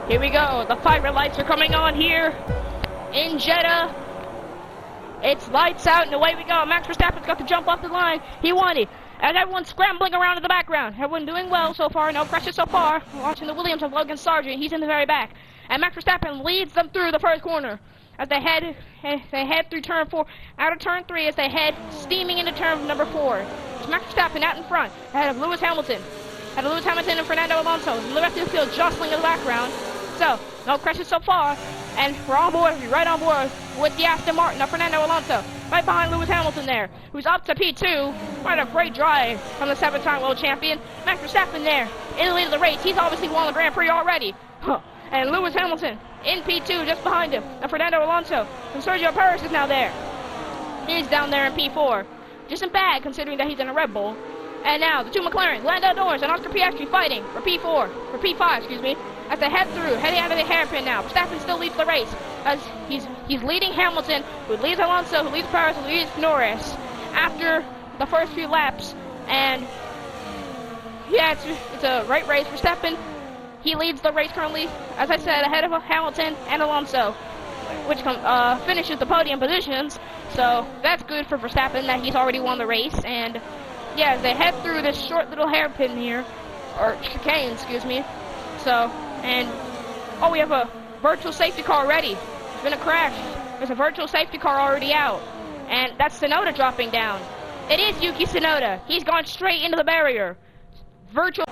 Here we go. The fire lights are coming on here in Jeddah. It's lights out and away we go. Max Verstappen's got to jump off the line. He won it. And everyone's scrambling around in the background. Everyone doing well so far. No pressure so far. We're watching the Williams of Logan Sargent. He's in the very back. And Max Verstappen leads them through the first corner as they head through turn 4, out of turn 3 as they head steaming into turn number 4. It's Max Verstappen out in front ahead of Lewis Hamilton. Ahead of Lewis Hamilton and Fernando Alonso. The rest of the field jostling in the background. So, no crashes so far. And we're on board, right on board with the Aston Martin of Fernando Alonso. Right behind Lewis Hamilton there, who's up to P2. What a great drive from the 7-time world champion. Max Verstappen there, in the lead of the race. He's obviously won the Grand Prix already. And Lewis Hamilton in P2 just behind him. And Fernando Alonso. And Sergio Perez is now there. He's down there in P4. Just isn't bad considering that he's in a Red Bull. And now the two McLarens, Lando Norris and Oscar Piastri fighting for P5, excuse me, as they head through, heading out of the hairpin now. Verstappen still leads the race as he's leading Hamilton, who leads Alonso, who leads Perez, who leads Norris after the first few laps. And yeah, it's a great race. Verstappen, he leads the race currently, as I said, ahead of Hamilton and Alonso, which finishes the podium positions. So that's good for Verstappen that he's already won the race. And yeah, as they head through this short little hairpin here, or chicane, excuse me. So, and oh, we have a virtual safety car already. There's been a crash. There's a virtual safety car already out, and that's Tsunoda dropping down. It is Yuki Tsunoda. He's gone straight into the barrier. Virtual.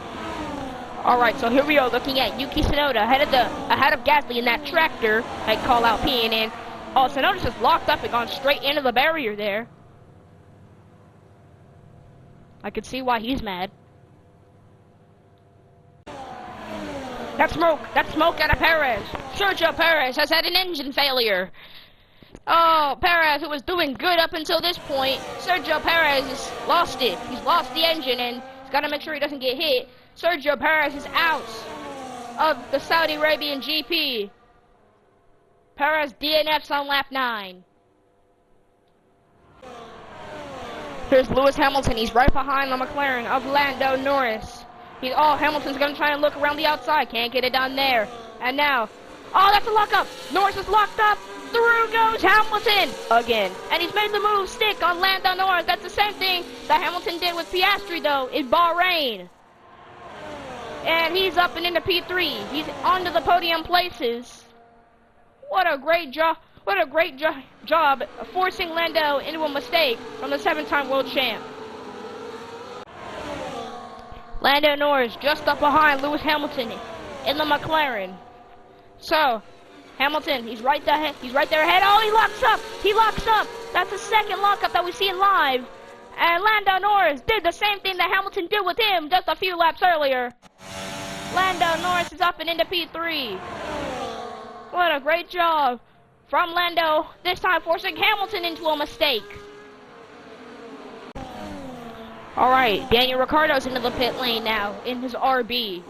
All right, so here we are looking at Yuki Tsunoda ahead of Gasly in that tractor. I call out P and oh, Tsunoda's just locked up and gone straight into the barrier there. I could see why he's mad. That's smoke out of Perez. Sergio Perez has had an engine failure. Oh, Perez, who was doing good up until this point. Sergio Perez has lost it. He's lost the engine and he's got to make sure he doesn't get hit. Sergio Perez is out of the Saudi Arabian GP. Perez DNFs on lap 9. Here's Lewis Hamilton. He's right behind the McLaren of Lando Norris. Hamilton's going to try and look around the outside. Can't get it done there. And now, oh, that's a lockup. Norris is locked up. Through goes Hamilton again. And he's made the move stick on Lando Norris. That's the same thing that Hamilton did with Piastri, though, in Bahrain. And he's up and into P3. He's onto the podium places. What a great job. What a great job of forcing Lando into a mistake from the 7-time world champ. Lando Norris just up behind Lewis Hamilton in the McLaren. So, Hamilton, he's right there ahead. Oh, he locks up. That's the second lockup that we've seen live. And Lando Norris did the same thing that Hamilton did with him just a few laps earlier. Lando Norris is up and into P3. What a great job from Lando, this time forcing Hamilton into a mistake. Alright, Daniel Ricciardo's into the pit lane now in his RB.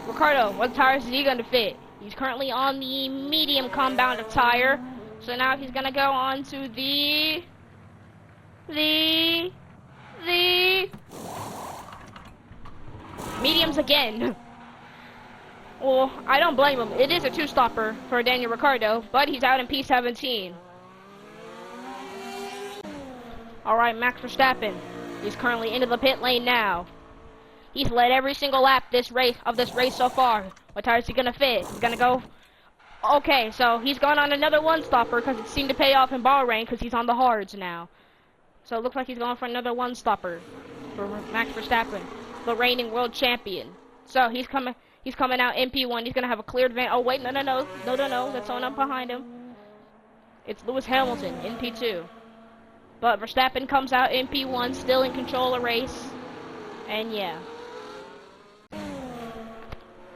Ricciardo, what tires is he going to fit? He's currently on the medium compound tire. So now he's going to go on to the mediums again. Well, I don't blame him. It is a 2-stopper for Daniel Ricciardo, but he's out in P17. Alright, Max Verstappen. He's currently into the pit lane now. He's led every single lap this race so far. What tire is he gonna fit? He's gonna go. Okay, so he's gone on another 1-stopper because it seemed to pay off in Bahrain because he's on the hards now. So it looks like he's going for another 1-stopper for Max Verstappen, the reigning world champion. So he's coming out in P1. He's gonna have a cleared van. Oh wait, no. That's someone up behind him. It's Lewis Hamilton in P2. But Verstappen comes out in P1, still in control of the race. And yeah.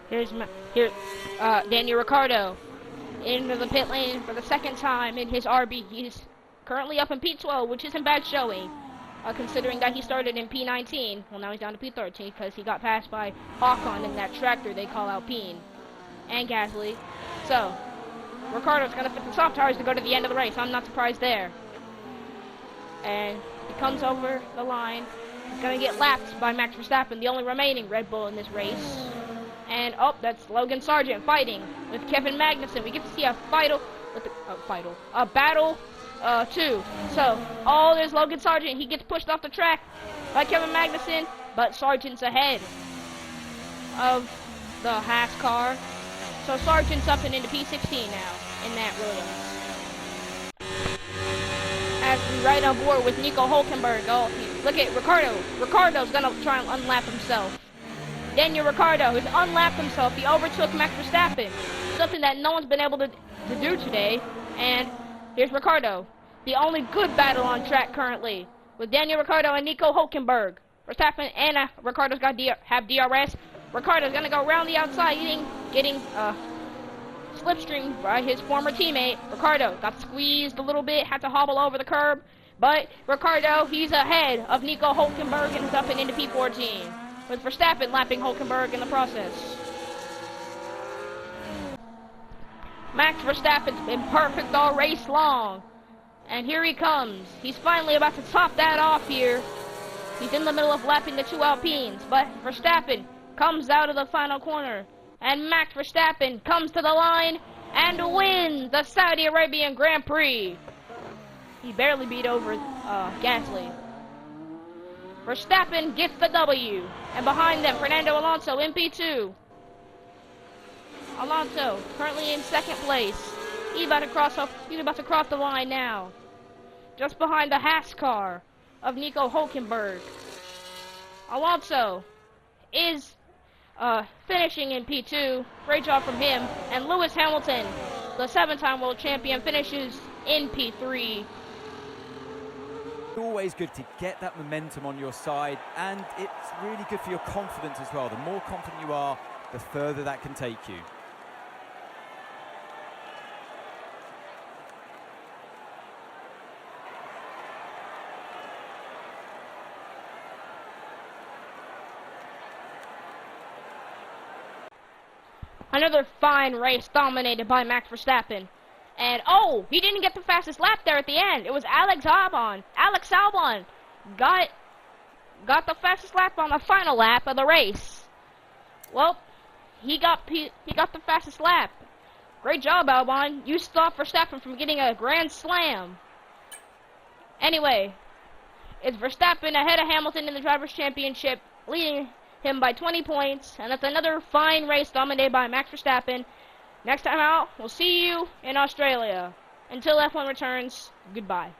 Here's Daniel Ricciardo into the pit lane for the second time in his RB. He's currently up in P12, which isn't bad showing, considering that he started in P19. Well, now he's down to P13 because he got passed by Ocon in that tractor they call Alpine and Gasly. So, Ricciardo's going to fit the soft tires to go to the end of the race. I'm not surprised there. And he comes over the line. He's going to get lapped by Max Verstappen, the only remaining Red Bull in this race. And oh, that's Logan Sargent fighting with Kevin Magnussen. We get to see a battle, too. So, oh, there's Logan Sargent. He gets pushed off the track by Kevin Magnussen, but Sargent's ahead of the Haas car. So Sargent's up and into P16 now in that Williams. As we ride on board with Nico Hülkenberg. Oh, look at Ricardo. Ricardo's gonna try and unlap himself. Daniel Ricciardo, who's unlapped himself. He overtook Max Verstappen. Something that no one's been able to do today. And here's Ricciardo. The only good battle on track currently with Daniel Ricciardo and Nico Hülkenberg. Verstappen and Ricciardo's have DRS. Ricciardo's gonna go around the outside, getting slipstreamed by his former teammate. Ricciardo got squeezed a little bit, had to hobble over the curb, but Ricciardo, he's ahead of Nico Hülkenberg and is up and into P14, with Verstappen lapping Hülkenberg in the process. Max Verstappen's been perfect all race long, and here he comes. He's finally about to top that off here. He's in the middle of lapping the two Alpines, but Verstappen comes out of the final corner, and Max Verstappen comes to the line and wins the Saudi Arabian Grand Prix. He barely beat over Gasly. Verstappen gets the W, and behind them, Fernando Alonso in P2. Alonso currently in second place. He's about to cross the line now, just behind the Haas car of Nico Hülkenberg. Alonso is finishing in P2. Great job from him. And Lewis Hamilton, the 7-time world champion, finishes in P3. Always good to get that momentum on your side, and it's really good for your confidence as well. The more confident you are, the further that can take you. Another fine race dominated by Max Verstappen. And, oh, he didn't get the fastest lap there at the end. It was Alex Albon. Alex Albon got the fastest lap on the final lap of the race. Well, he got the fastest lap. Great job, Albon. You stopped Verstappen from getting a grand slam. Anyway, it's Verstappen ahead of Hamilton in the Drivers' Championship, leading him by 20 points, and that's another fine race dominated by Max Verstappen. Next time out, we'll see you in Australia. Until F1 returns, goodbye.